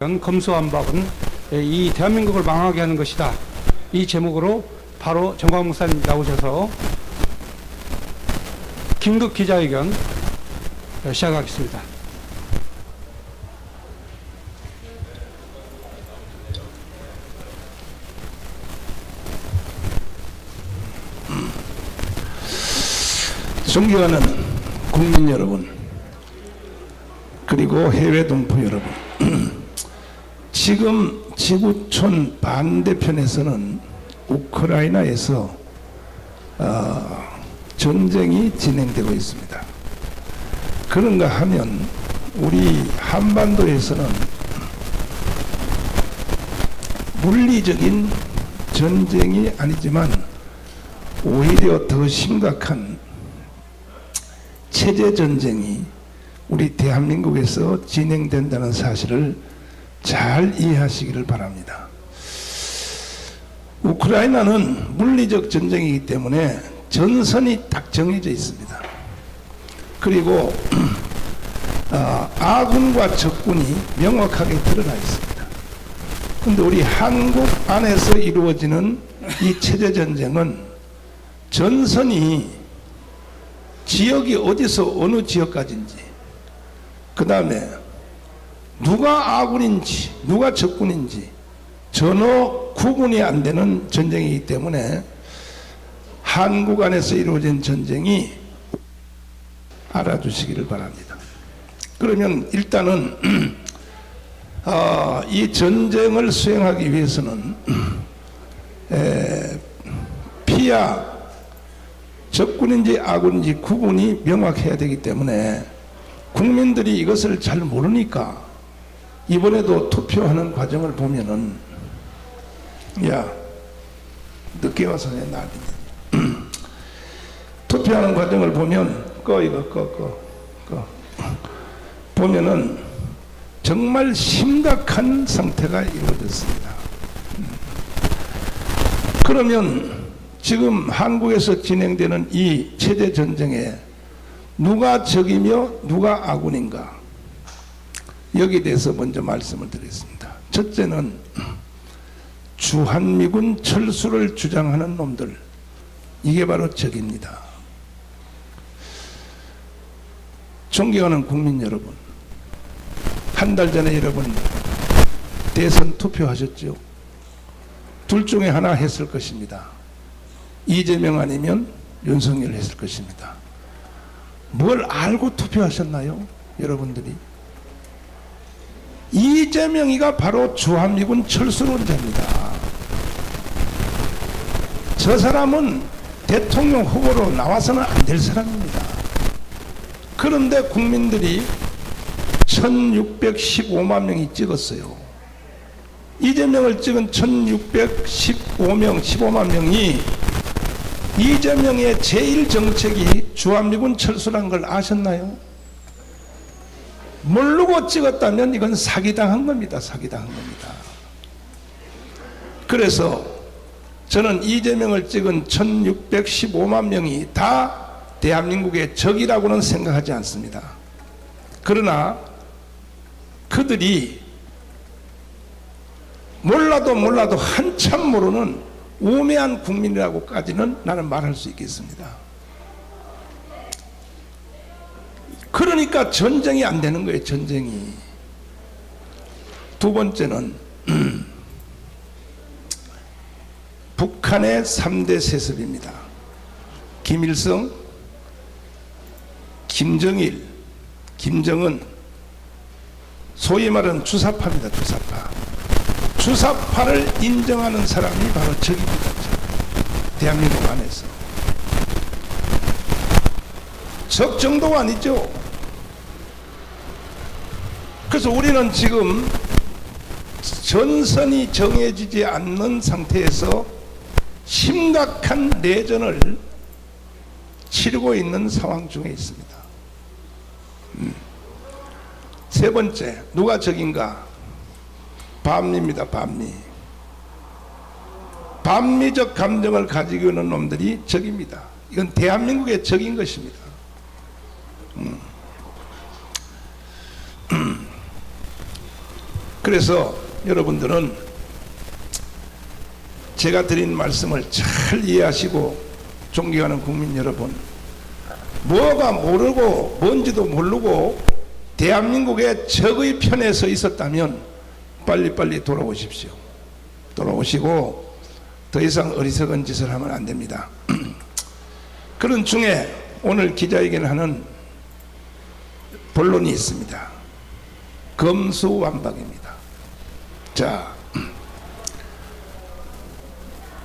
검수완박은 이 대한민국을 망하게 하는 것이다. 이 제목으로 바로 정광 목사님 나오셔서 긴급 기자회견 시작하겠습니다. 존경하는 국민 여러분, 그리고 해외 동포 여러분, 지금 지구촌 반대편에서는 우크라이나에서 전쟁이 진행되고 있습니다. 그런가 하면 우리 한반도에서는 물리적인 전쟁이 아니지만 오히려 더 심각한 체제 전쟁이 우리 대한민국에서 진행된다는 사실을 잘 이해하시기를 바랍니다. 우크라이나는 물리적 전쟁이기 때문에 전선이 딱 정해져 있습니다. 그리고 아군과 적군이 명확하게 드러나 있습니다. 그런데 우리 한국 안에서 이루어지는 이 체제 전쟁은 전선이 지역이 어디서 어느 지역까지인지, 그 다음에 누가 아군인지 누가 적군인지 전혀 구분이 안 되는 전쟁이기 때문에 한국 안에서 이루어진 전쟁이 알아주시기를 바랍니다. 그러면 일단은 이 전쟁을 수행하기 위해서는 피야 적군인지 아군인지 구분이 명확해야 되기 때문에 국민들이 이것을 잘 모르니까 이번에도 투표하는 과정을 보면은, 야, 늦게 와서 내 난리네. 투표하는 과정을 보면, 보면은 정말 심각한 상태가 이루어졌습니다. 그러면 지금 한국에서 진행되는 이 체제 전쟁에 누가 적이며 누가 아군인가? 여기에 대해서 먼저 말씀을 드리겠습니다. 첫째는 주한미군 철수를 주장하는 놈들, 이게 바로 적입니다. 존경하는 국민 여러분, 한 달 전에 여러분 대선 투표하셨죠? 둘 중에 하나 했을 것입니다. 이재명 아니면 윤석열 했을 것입니다. 뭘 알고 투표하셨나요? 여러분들이? 이재명이가 바로 주한미군 철수론자입니다. 저 사람은 대통령 후보로 나와서는 안 될 사람입니다. 그런데 국민들이 1615만 명이 찍었어요. 이재명을 찍은 1615만 명이 이재명의 제일 정책이 주한미군 철수란 걸 아셨나요? 모르고 찍었다면 이건 사기당한 겁니다. 사기당한 겁니다. 그래서 저는 이재명을 찍은 1615만 명이 다 대한민국의 적이라고는 생각하지 않습니다. 그러나 그들이 몰라도 한참 모르는 우매한 국민이라고까지는 나는 말할 수 있겠습니다. 그러니까 전쟁이 안 되는 거예요. 전쟁이. 두 번째는 북한의 3대 세습입니다. 김일성, 김정일, 김정은, 소위 말하는 주사파입니다. 주사파. 주사파를 인정하는 사람이 바로 적입니다. 대한민국 안에서. 적 정도가 아니죠. 그래서 우리는 지금 전선이 정해지지 않는 상태에서 심각한 내전을 치르고 있는 상황 중에 있습니다. 세 번째, 누가 적인가? 반미입니다. 반미. 반미적 감정을 가지고 있는 놈들이 적입니다. 이건 대한민국의 적인 것입니다. 그래서 여러분들은 제가 드린 말씀을 잘 이해하시고 존경하는 국민 여러분, 뭐가 모르고 뭔지도 모르고 대한민국의 적의 편에 서 있었다면 빨리빨리 돌아오십시오. 돌아오시고 더 이상 어리석은 짓을 하면 안 됩니다. 그런 중에 오늘 기자회견하는 본론이 있습니다. 검수완박입니다. 자,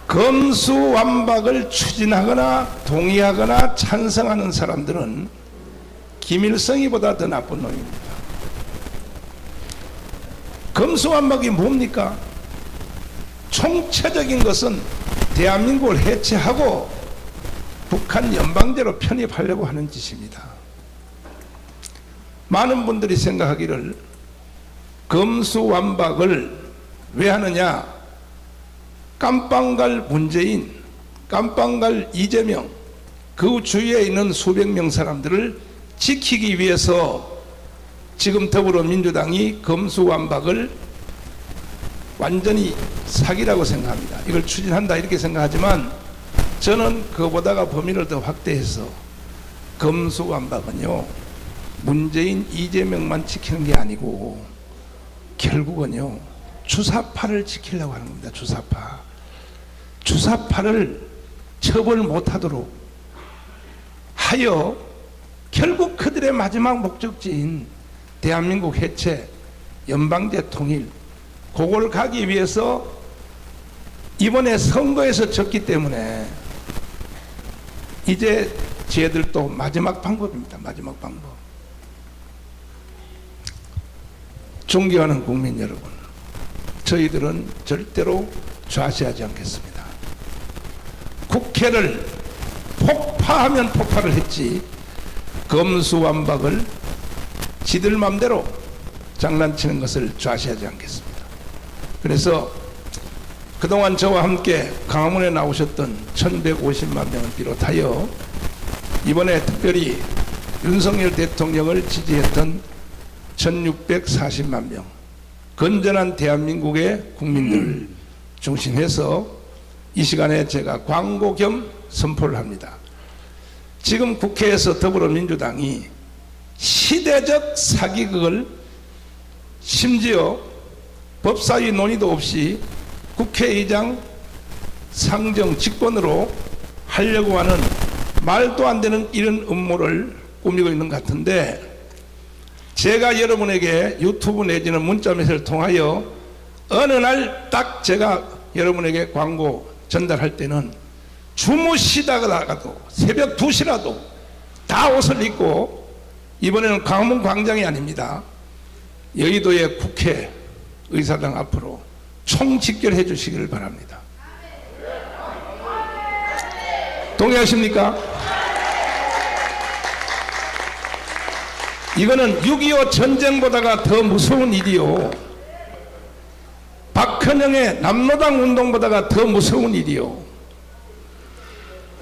검수완박을 추진하거나 동의하거나 찬성하는 사람들은 김일성이보다 더 나쁜 놈입니다. 검수완박이 뭡니까? 총체적인 것은 대한민국을 해체하고 북한 연방제로 편입하려고 하는 짓입니다. 많은 분들이 생각하기를 검수완박을 왜 하느냐? 깜빵갈 문재인, 깜빵갈 이재명, 그 주위에 있는 수백 명 사람들을 지키기 위해서 지금 더불어민주당이 검수완박을 완전히 사기라고 생각합니다. 이걸 추진한다 이렇게 생각하지만 저는 그보다가 범위를 더 확대해서 검수완박은요, 문재인, 이재명만 지키는 게 아니고 결국은요, 주사파를 지키려고 하는 겁니다. 주사파를 처벌 못하도록 하여 결국 그들의 마지막 목적지인 대한민국 해체, 연방제 통일, 그걸 가기 위해서 이번에 선거에서 졌기 때문에 이제 쟤들도 마지막 방법입니다. 마지막 방법. 존경하는 국민 여러분, 저희들은 절대로 좌시하지 않겠습니다. 국회를 폭파하면 폭파를 했지 검수완박을 지들 맘대로 장난치는 것을 좌시하지 않겠습니다. 그래서 그동안 저와 함께 강화문에 나오셨던 1150만 명을 비롯하여 이번에 특별히 윤석열 대통령을 지지했던 1640만 명, 건전한 대한민국의 국민들을 중심해서 이 시간에 제가 광고 겸 선포를 합니다. 지금 국회에서 더불어민주당이 시대적 사기극을 심지어 법사위 논의도 없이 국회의장 상정 직권으로 하려고 하는 말도 안 되는 이런 음모를 꾸미고 있는 것 같은데, 제가 여러분에게 유튜브 내지는 문자메시지를 통하여 어느 날 딱 제가 여러분에게 광고 전달할 때는 주무시다가도 새벽 2시라도 다 옷을 입고, 이번에는 광화문 광장이 아닙니다, 여의도의 국회 의사당 앞으로 총집결해 주시기를 바랍니다. 동의하십니까? 이거는 6.25 전쟁보다가 더 무서운 일이요, 박헌영의 남로당 운동보다가 더 무서운 일이요,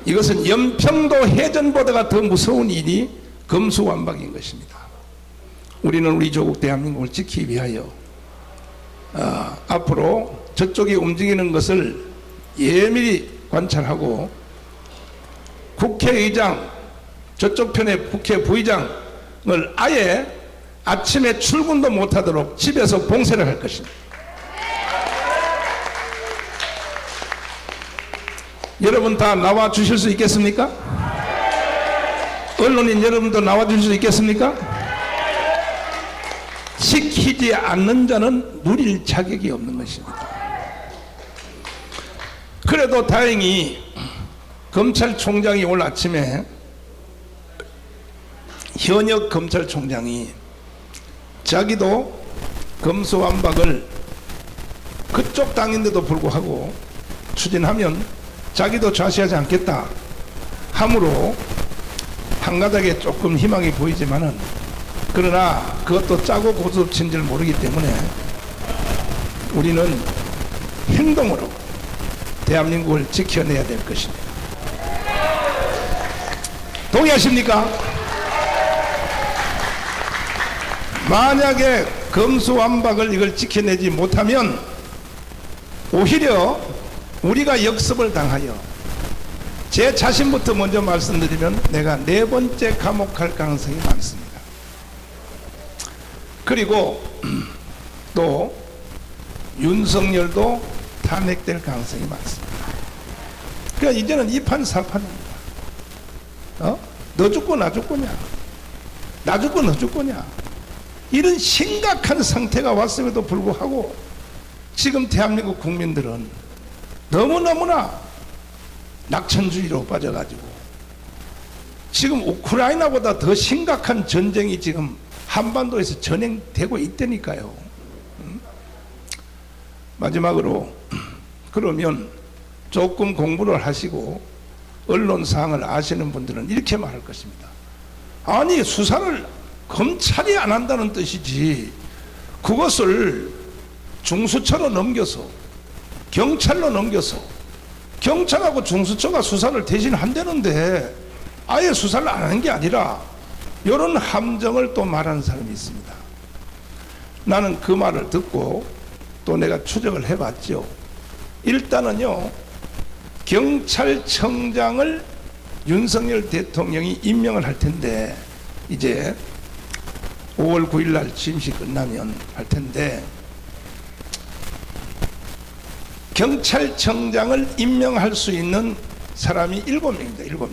이것은 연평도 해전보다가 더 무서운 일이 검수완박인 것입니다. 우리는 우리 조국 대한민국을 지키기 위하여 앞으로 저쪽이 움직이는 것을 예밀히 관찰하고 국회의장, 저쪽 편의 국회 부의장을 아예 아침에 출근도 못하도록 집에서 봉쇄를 할 것입니다. 여러분 다 나와 주실 수 있겠습니까? 언론인 여러분도 나와 주실 수 있겠습니까? 시키지 않는 자는 누릴 자격이 없는 것입니다. 그래도 다행히 검찰총장이 오늘 아침에, 현역 검찰총장이 자기도 검수완박을 그쪽 당인데도 불구하고 추진하면 자기도 좌시하지 않겠다 함으로 한가닥에 조금 희망이 보이지만은, 그러나 그것도 짜고 고스톱친 줄 모르기 때문에 우리는 행동으로 대한민국을 지켜내야 될 것입니다. 동의하십니까? 만약에 검수완박을 이걸 지켜내지 못하면 오히려 우리가 역습을 당하여 제 자신부터 먼저 말씀드리면 내가 4번째 감옥 갈 가능성이 많습니다. 그리고 또 윤석열도 탄핵될 가능성이 많습니다. 그러니까 이제는 이판사판입니다. 너 죽고 나 죽고냐, 나 죽고 너 죽고냐, 이런 심각한 상태가 왔음에도 불구하고 지금 대한민국 국민들은 너무너무나 낙천주의로 빠져가지고 지금 우크라이나보다 더 심각한 전쟁이 지금 한반도에서 전행되고 있다니까요. 마지막으로 그러면 조금 공부를 하시고 언론사항을 아시는 분들은 이렇게 말할 것입니다. 아니, 수사를 검찰이 안 한다는 뜻이지 그것을 중수처로 넘겨서 경찰로 넘겨서 경찰하고 중수처가 수사를 대신 한다는데 아예 수사를 안 하는 게 아니라 이런 함정을 또 말하는 사람이 있습니다. 나는 그 말을 듣고 또 내가 추적을 해봤죠. 일단은요, 경찰청장을 윤석열 대통령이 임명을 할 텐데 이제 5월 9일 날 취임식 끝나면 할 텐데 경찰청장을 임명할 수 있는 사람이 7명입니다. 7명.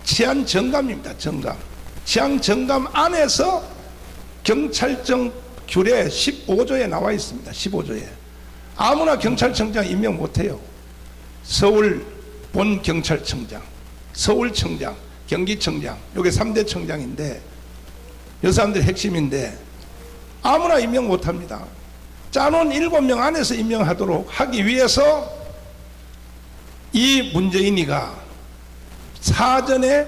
치안정감입니다. 정감. 치안정감 안에서 경찰청 규례 15조에 나와 있습니다. 15조에. 아무나 경찰청장 임명 못해요. 서울 본경찰청장, 서울청장, 경기청장, 요게 3대 청장인데 이 사람들이 핵심인데 아무나 임명 못합니다. 짜놓은 7명 안에서 임명하도록 하기 위해서 이 문재인이가 사전에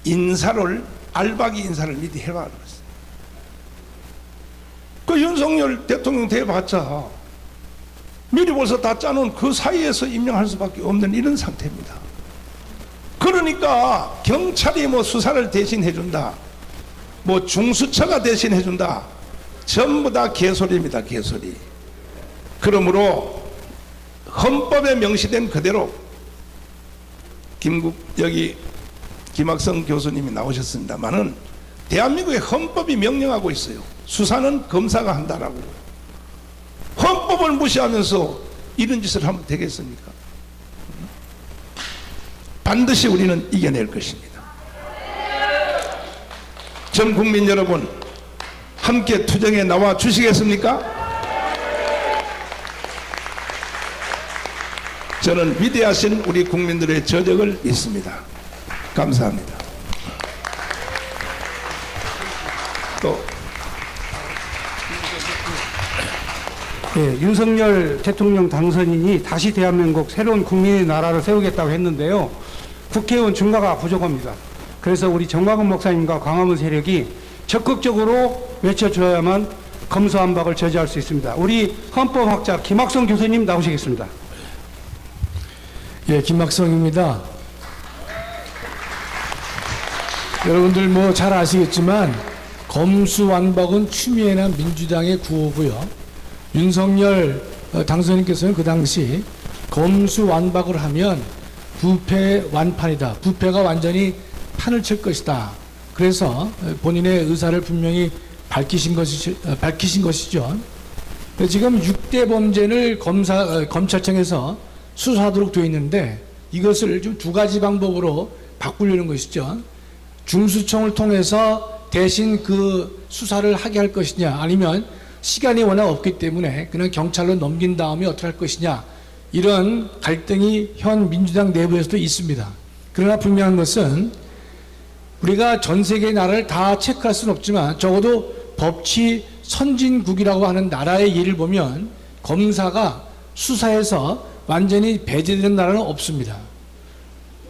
인사를, 알박이 인사를 미리 해라 그랬어요. 그 윤석열 대통령 돼봤자 미리 벌써 다 짜놓은 그 사이에서 임명할 수밖에 없는 이런 상태입니다. 그러니까 경찰이 뭐 수사를 대신 해준다, 뭐 중수처가 대신 해준다, 전부 다 개소리입니다. 개소리. 그러므로 헌법에 명시된 그대로 여기 김학성 교수님이 나오셨습니다만은 대한민국의 헌법이 명령하고 있어요. 수사는 검사가 한다라고. 헌법을 무시하면서 이런 짓을 하면 되겠습니까? 반드시 우리는 이겨낼 것입니다. 전 국민 여러분, 함께 투쟁에 나와 주시겠습니까? 저는 위대하신 우리 국민들의 저력을 믿습니다. 감사합니다. 또 윤석열 대통령 당선인이 다시 대한민국 새로운 국민의 나라를 세우겠다고 했는데요. 국회의원 증가가 부족합니다. 그래서 우리 정광훈 목사님과 광화문 세력이 적극적으로 외쳐줘야만 검수완박을 저지할 수 있습니다. 우리 헌법학자 김학성 교수님 나오시겠습니다. 예, 김학성입니다. 여러분들 뭐 잘 아시겠지만 검수완박은 추미애 난 민주당의 구호고요. 윤석열 당선인께서는 그 당시 검수완박을 하면 부패 완판이다. 부패가 완전히 판을 칠 것이다. 그래서 본인의 의사를 분명히 밝히신 것이죠. 지금 6대 범죄를 검찰청에서 수사하도록 되어 있는데 이것을 좀 2가지 방법으로 바꾸려는 것이죠. 중수청을 통해서 대신 그 수사를 하게 할 것이냐, 아니면 시간이 워낙 없기 때문에 그냥 경찰로 넘긴 다음에 어떻게 할 것이냐, 이런 갈등이 현 민주당 내부에서도 있습니다. 그러나 분명한 것은 우리가 전 세계의 나라를 다 체크할 수는 없지만 적어도 법치 선진국이라고 하는 나라의 예를 보면 검사가 수사해서 완전히 배제되는 나라는 없습니다.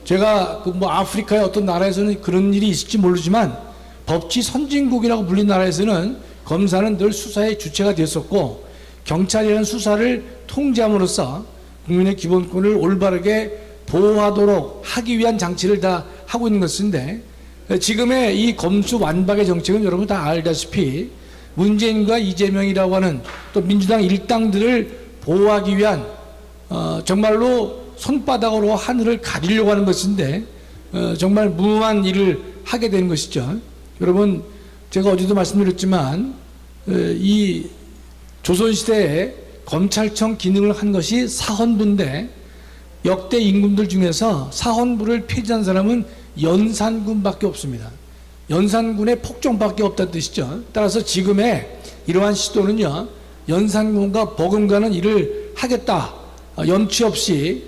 제가 아프리카의 어떤 나라에서는 그런 일이 있을지 모르지만 법치 선진국이라고 불린 나라에서는 검사는 늘 수사의 주체가 되었었고, 경찰이라는 수사를 통제함으로써 국민의 기본권을 올바르게 보호하도록 하기 위한 장치를 다 하고 있는 것인데, 지금의 이 검수완박의 정책은 여러분 다 알다시피 문재인과 이재명이라고 하는 또 민주당 일당들을 보호하기 위한 정말로 손바닥으로 하늘을 가리려고 하는 것인데 정말 무모한 일을 하게 되는 것이죠. 여러분 제가 어제도 말씀드렸지만 이 조선시대에 검찰청 기능을 한 것이 사헌부인데 역대 임금들 중에서 사헌부를 폐지한 사람은 연산군밖에 없습니다. 연산군의 폭정밖에 없다는 뜻이죠. 따라서 지금의 이러한 시도는요, 연산군과 버금가는 일을 하겠다, 염치 없이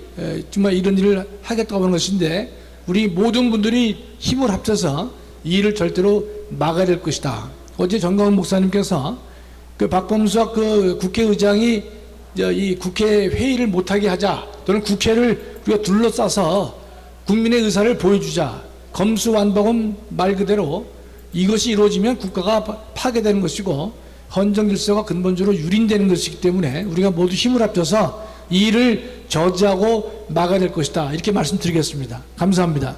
정말 이런 일을 하겠다고 하는 것인데 우리 모든 분들이 힘을 합쳐서 이 일을 절대로 막아야 될 것이다. 어제 정광훈 목사님께서 그 박범수와 그 국회의장이 이 국회 회의를 못하게 하자, 또는 국회를 우리가 둘러싸서 국민의 의사를 보여주자. 검수완박은 말 그대로 이것이 이루어지면 국가가 파괴되는 것이고 헌정 질서가 근본적으로 유린되는 것이기 때문에 우리가 모두 힘을 합쳐서 이 일을 저지하고 막아야 될 것이다. 이렇게 말씀드리겠습니다. 감사합니다.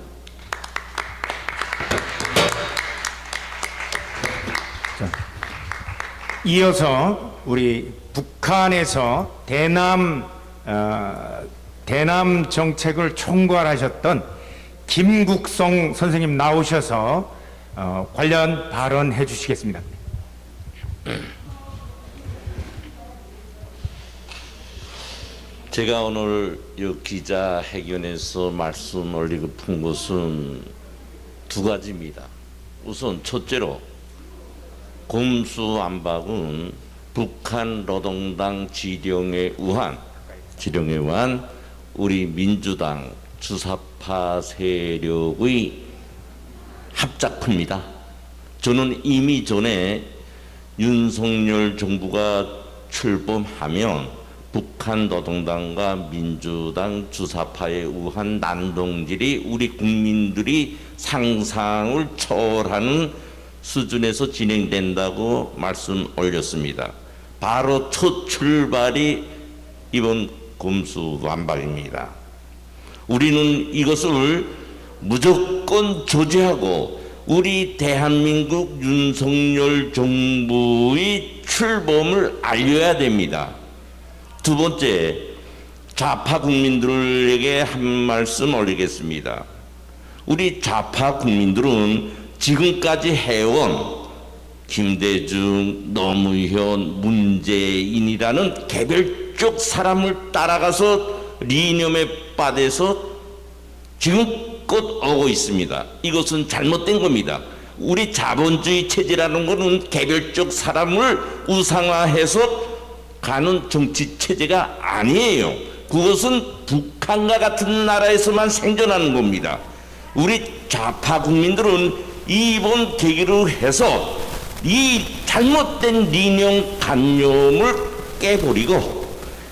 이어서 우리 북한에서 대남 정책을 총괄하셨던 김국성 선생님 나오셔서 관련 발언해 주시겠습니다. 제가 오늘 이 기자회견에서 말씀 올리고픈 것은 두 가지입니다. 우선 첫째로 검수완박은 북한 노동당 지령에 의한 우리 민주당 주사파 세력의 합작품이다. 저는 이미 전에 윤석열 정부가 출범하면 북한 노동당과 민주당 주사파에 의한 난동질이 우리 국민들이 상상을 초월하는 수준에서 진행된다고 말씀 올렸습니다. 바로 첫 출발이 이번 검수완박입니다. 우리는 이것을 무조건 조지하고 우리 대한민국 윤석열 정부의 출범을 알려야 됩니다. 두 번째, 좌파 국민들에게 한 말씀 올리겠습니다. 우리 좌파 국민들은 지금까지 해온 김대중, 노무현, 문재인이라는 개별적 사람을 따라가서 리념에 빠져서 지금껏 오고 있습니다. 이것은 잘못된 겁니다. 우리 자본주의 체제라는 것은 개별적 사람을 우상화해서 가는 정치 체제가 아니에요. 그것은 북한과 같은 나라에서만 생존하는 겁니다. 우리 좌파 국민들은 이번 계기로 해서 이 잘못된 리념 관념을 깨버리고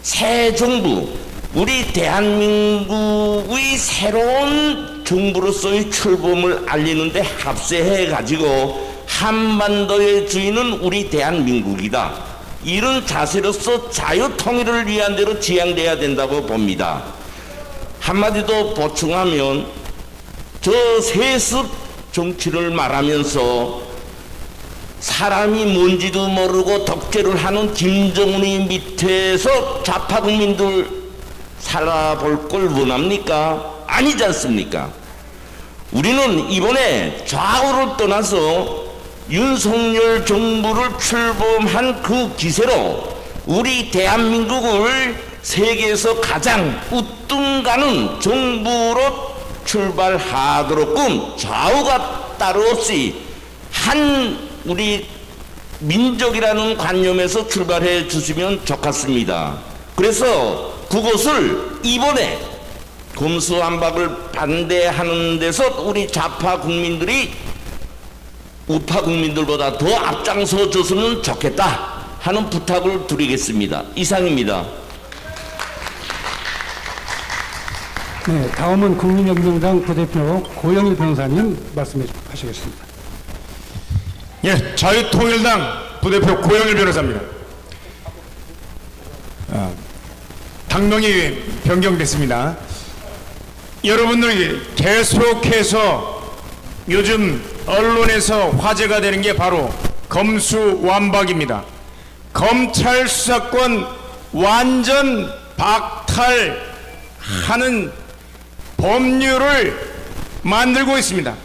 새 정부, 우리 대한민국의 새로운 정부로서의 출범을 알리는데 합세해 가지고 한반도의 주인은 우리 대한민국이다. 이런 자세로서 자유통일을 위한 대로 지향돼야 된다고 봅니다. 한마디 더 보충하면 저 세습 정치를 말하면서 사람이 뭔지도 모르고 독재를 하는 김정은의 밑에서 좌파 국민들 살아볼 걸 원합니까? 아니지 않습니까? 우리는 이번에 좌우를 떠나서 윤석열 정부를 출범한 그 기세로 우리 대한민국을 세계에서 가장 우뚱가는 정부로 출발하도록끔 좌우가 따로 없이 한 우리 민족이라는 관념에서 출발해 주시면 좋겠습니다. 그래서 그것을 이번에 검수완박을 반대하는 데서 우리 좌파 국민들이 우파 국민들보다 더 앞장서 줬으면 좋겠다 하는 부탁을 드리겠습니다. 이상입니다. 네, 다음은 국민혁명당 부대표 고영일 변호사님 말씀해 주시겠습니다. 예, 자유통일당 부대표 고영일 변호사입니다. 당명이 변경됐습니다. 여러분들이 계속해서 요즘 언론에서 화제가 되는 게 바로 검수완박입니다. 검찰 수사권 완전 박탈하는 법률을 만들고 있습니다.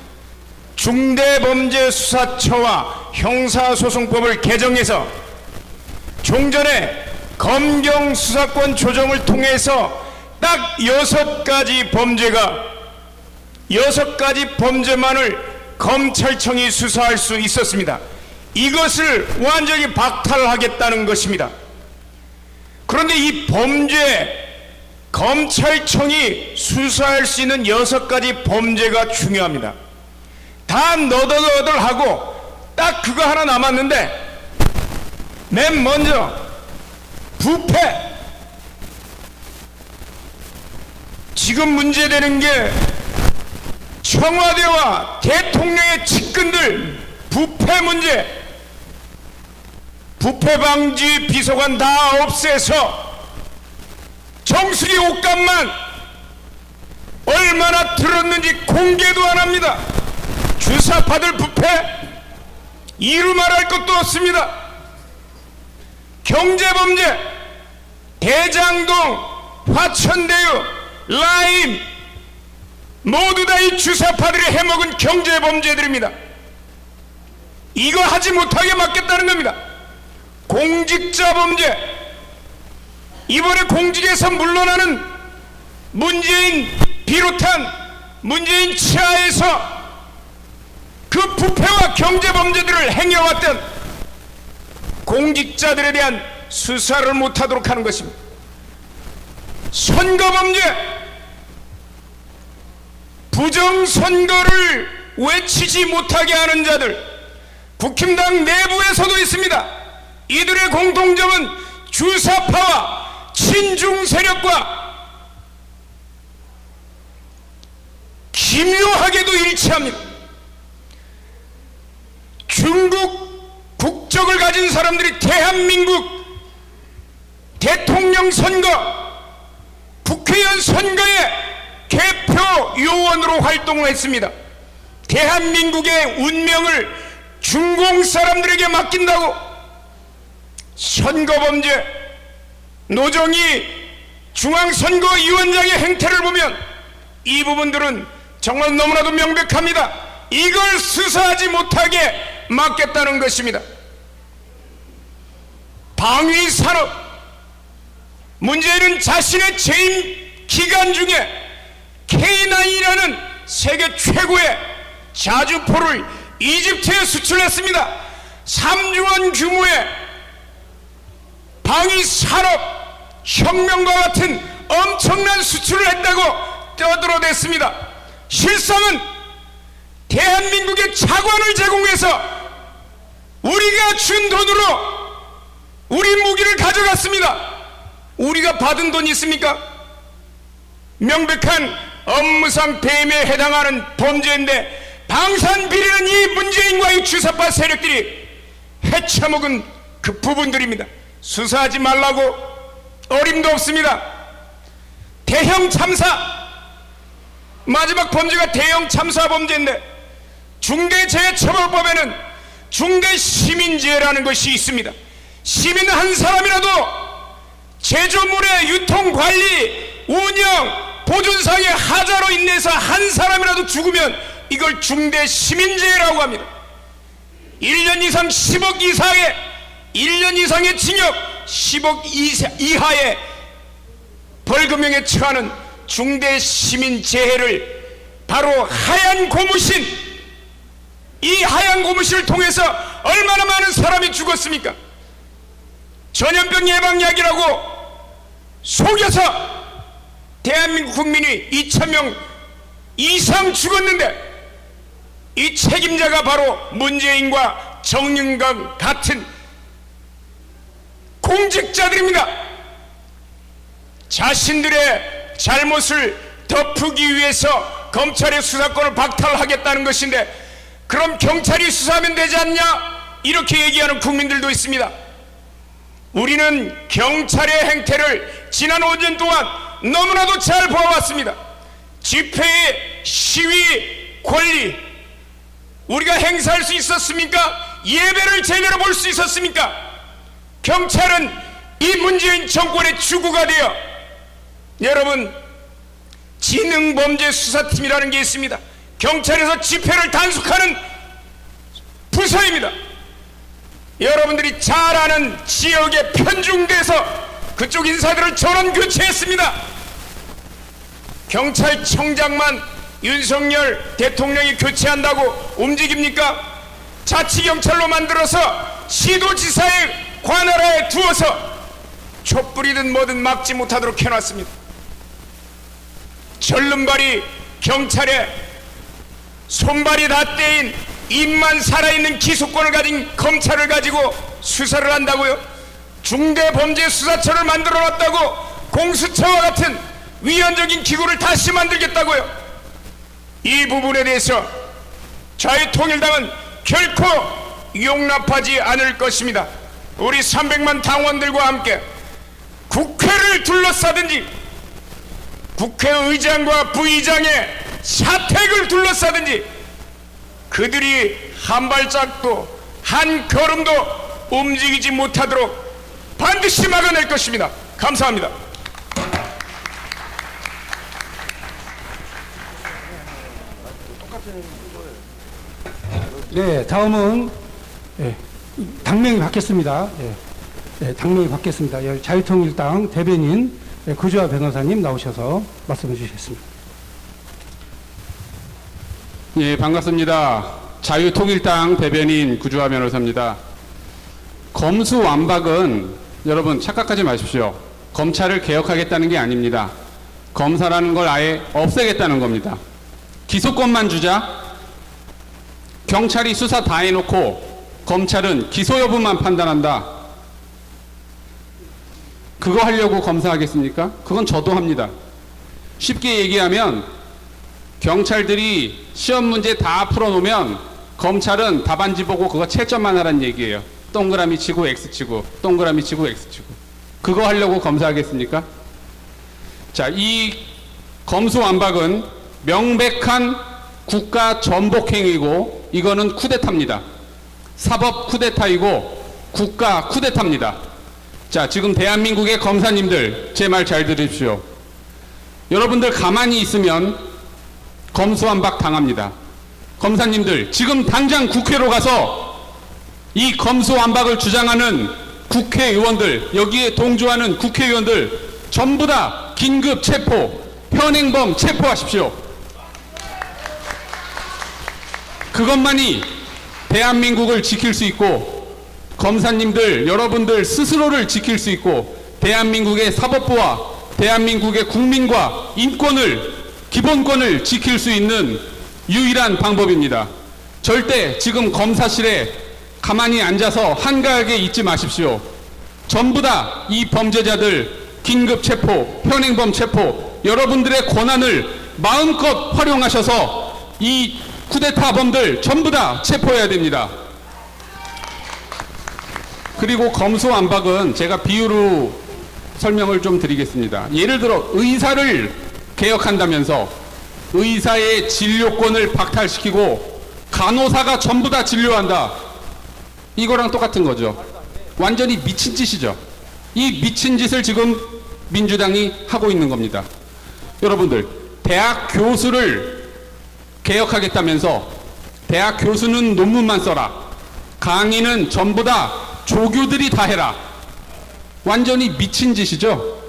중대범죄수사처와 형사소송법을 개정해서 종전에 검경 수사권 조정을 통해서 딱 6가지 범죄만을 검찰청이 수사할 수 있었습니다. 이것을 완전히 박탈하겠다는 것입니다. 그런데 이 범죄 검찰청이 수사할 수 있는 6가지 범죄가 중요합니다. 다 너덜너덜하고 딱 그거 하나 남았는데, 맨 먼저 부패. 지금 문제되는 게 청와대와 대통령의 측근들 부패 문제. 부패 방지 비서관 다 없애서 정수리 옷값만 얼마나 들었는지 공개도 안 합니다. 주사파들 부패 이루 말할 것도 없습니다. 경제범죄, 대장동, 화천대유, 라임 모두 다 이 주사파들이 해먹은 경제범죄들입니다. 이거 하지 못하게 막겠다는 겁니다. 공직자 범죄, 이번에 공직에서 물러나는 문재인 비롯한 문재인 치하에서 그 부패와 경제범죄들을 행해왔던 공직자들에 대한 수사를 못하도록 하는 것입니다. 선거범죄, 부정선거를 외치지 못하게 하는 자들 국힘당 내부에서도 있습니다. 이들의 공통점은 주사파와 친중 세력과 기묘하게도 일치합니다. 중국 국적을 가진 사람들이 대한민국 대통령 선거, 국회의원 선거에 개표 요원으로 활동을 했습니다. 대한민국의 운명을 중공 사람들에게 맡긴다고 선거범죄, 노정희 중앙선거위원장의 행태를 보면 이 부분들은 정말 너무나도 명백합니다. 이걸 수사하지 못하게 막겠다는 것입니다. 방위산업, 문재인은 자신의 재임 기간 중에 K9이라는 세계 최고의 자주포를 이집트에 수출했습니다. 3조 원 규모의 방위산업 혁명과 같은 엄청난 수출을 했다고 떠들어댔습니다. 실상은 대한민국의 차관을 제공해서 우리가 준 돈으로 우리 무기를 가져갔습니다. 우리가 받은 돈이 있습니까? 명백한 업무상 배임에 해당하는 범죄인데 방산비리는 이 문재인과 이 주사파 세력들이 헤쳐먹은 그 부분들입니다. 수사하지 말라고 어림도 없습니다. 대형 참사, 마지막 범죄가 대형 참사 범죄인데 중대재해처벌법에는 중대시민재해라는 것이 있습니다. 시민 한 사람이라도 제조물의 유통관리, 운영, 보존상의 하자로 인해서 한 사람이라도 죽으면 이걸 중대시민재해라고 합니다. 1년 이상 10억 이상의 1년 이상의 징역, 10억 이하의 벌금형에 처하는 중대시민재해를 바로 하얀 고무신, 이 하얀 고무신을 통해서 얼마나 많은 사람이 죽었습니까? 전염병 예방약이라고 속여서 대한민국 국민이 2,000명 이상 죽었는데 이 책임자가 바로 문재인과 정윤강 같은 공직자들입니다. 자신들의 잘못을 덮기 위해서 검찰의 수사권을 박탈하겠다는 것인데, 그럼 경찰이 수사하면 되지 않냐? 이렇게 얘기하는 국민들도 있습니다. 우리는 경찰의 행태를 지난 5년 동안 너무나도 잘 보아왔습니다. 집회의 시위 권리, 우리가 행사할 수 있었습니까? 예배를 제대로 볼 수 있었습니까? 경찰은 이 문재인 정권의 주구가 되어 여러분 지능범죄수사팀이라는 게 있습니다. 경찰에서 집회를 단속하는 부서입니다. 여러분들이 잘 아는 지역에 편중돼서 그쪽 인사들을 전원 교체했습니다. 경찰청장만 윤석열 대통령이 교체한다고 움직입니까? 자치경찰로 만들어서 시도지사의 관할하에 두어서 촛불이든 뭐든 막지 못하도록 해놨습니다. 절름발이 경찰에 손발이 다 떼인 입만 살아있는 기소권을 가진 검찰을 가지고 수사를 한다고요? 중대범죄수사처를 만들어놨다고 공수처와 같은 위헌적인 기구를 다시 만들겠다고요? 이 부분에 대해서 자유통일당은 결코 용납하지 않을 것입니다. 우리 300만 당원들과 함께 국회를 둘러싸든지 국회의장과 부의장의 사택을 둘러싸든지 그들이 한 발짝도 한 걸음도 움직이지 못하도록 반드시 막아낼 것입니다. 감사합니다. 네, 다음은 당명이 바뀌었습니다. 당명이 바뀌었습니다. 자유통일당 대변인 구주아 변호사님 나오셔서 말씀해 주시겠습니다. 예, 반갑습니다. 자유통일당 대변인 구주아 변호사입니다. 검수완박은 여러분 착각하지 마십시오. 검찰을 개혁하겠다는 게 아닙니다. 검사라는 걸 아예 없애겠다는 겁니다. 기소권만 주자. 경찰이 수사 다 해놓고 검찰은 기소 여부만 판단한다. 그거 하려고 검사하겠습니까? 그건 저도 합니다. 쉽게 얘기하면 경찰들이 시험 문제 다 풀어놓으면 검찰은 답안지 보고 그거 채점만 하라는 얘기예요. 동그라미 치고 X 치고 동그라미 치고 X 치고. 그거 하려고 검사하겠습니까? 자, 이 검수완박은 명백한 국가 전복행위고 이거는 쿠데타입니다. 사법 쿠데타이고 국가 쿠데타입니다. 자, 지금 대한민국의 검사님들 제 말 잘 들으십시오. 여러분들 가만히 있으면 검수완박 당합니다. 검사님들 지금 당장 국회로 가서 이 검수완박을 주장하는 국회의원들, 여기에 동조하는 국회의원들 전부 다 긴급 체포, 현행범 체포하십시오. 그것만이 대한민국을 지킬 수 있고 검사님들 여러분들 스스로를 지킬 수 있고 대한민국의 사법부와 대한민국의 국민과 인권을 기본권을 지킬 수 있는 유일한 방법입니다. 절대 지금 검사실에 가만히 앉아서 한가하게 있지 마십시오. 전부 다 이 범죄자들 긴급 체포, 현행범 체포, 여러분들의 권한을 마음껏 활용하셔서 이 쿠데타범들 전부 다 체포해야 됩니다. 그리고 검수완박은 제가 비유로 설명을 좀 드리겠습니다. 예를 들어 의사를 개혁한다면서 의사의 진료권을 박탈시키고 간호사가 전부 다 진료한다. 이거랑 똑같은 거죠. 완전히 미친 짓이죠. 이 미친 짓을 지금 민주당이 하고 있는 겁니다. 여러분들, 대학 교수를 개혁하겠다면서 대학 교수는 논문만 써라. 강의는 전부 다 조교들이 다 해라. 완전히 미친 짓이죠.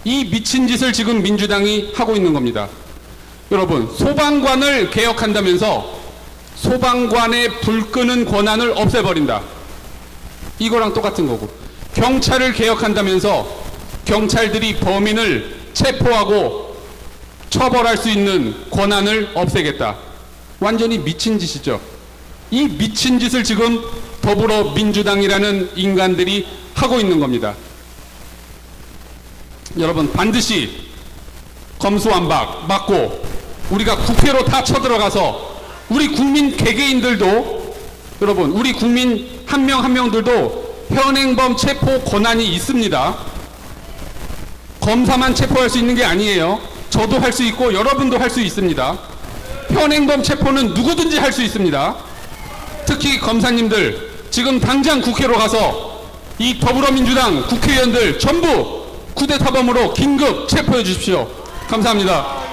이 미친 짓을 지금 민주당이 하고 있는 겁니다. 여러분, 소방관을 개혁한다면서 소방관의 불 끄는 권한을 없애버린다. 이거랑 똑같은 거고, 경찰을 개혁한다면서 경찰들이 범인을 체포하고 처벌할 수 있는 권한을 없애겠다. 완전히 미친 짓이죠. 이 미친 짓을 지금 더불어민주당이라는 인간들이 하고 있는 겁니다. 여러분, 반드시 검수완박 막고 우리가 국회로 다 쳐들어가서 우리 국민 개개인들도, 여러분, 우리 국민 한 명 한 명들도 현행범 체포 권한이 있습니다. 검사만 체포할 수 있는 게 아니에요. 저도 할 수 있고 여러분도 할 수 있습니다. 현행범 체포는 누구든지 할 수 있습니다. 특히 검사님들 지금 당장 국회로 가서 이 더불어민주당 국회의원들 전부 쿠데타범으로 긴급 체포해 주십시오. 감사합니다.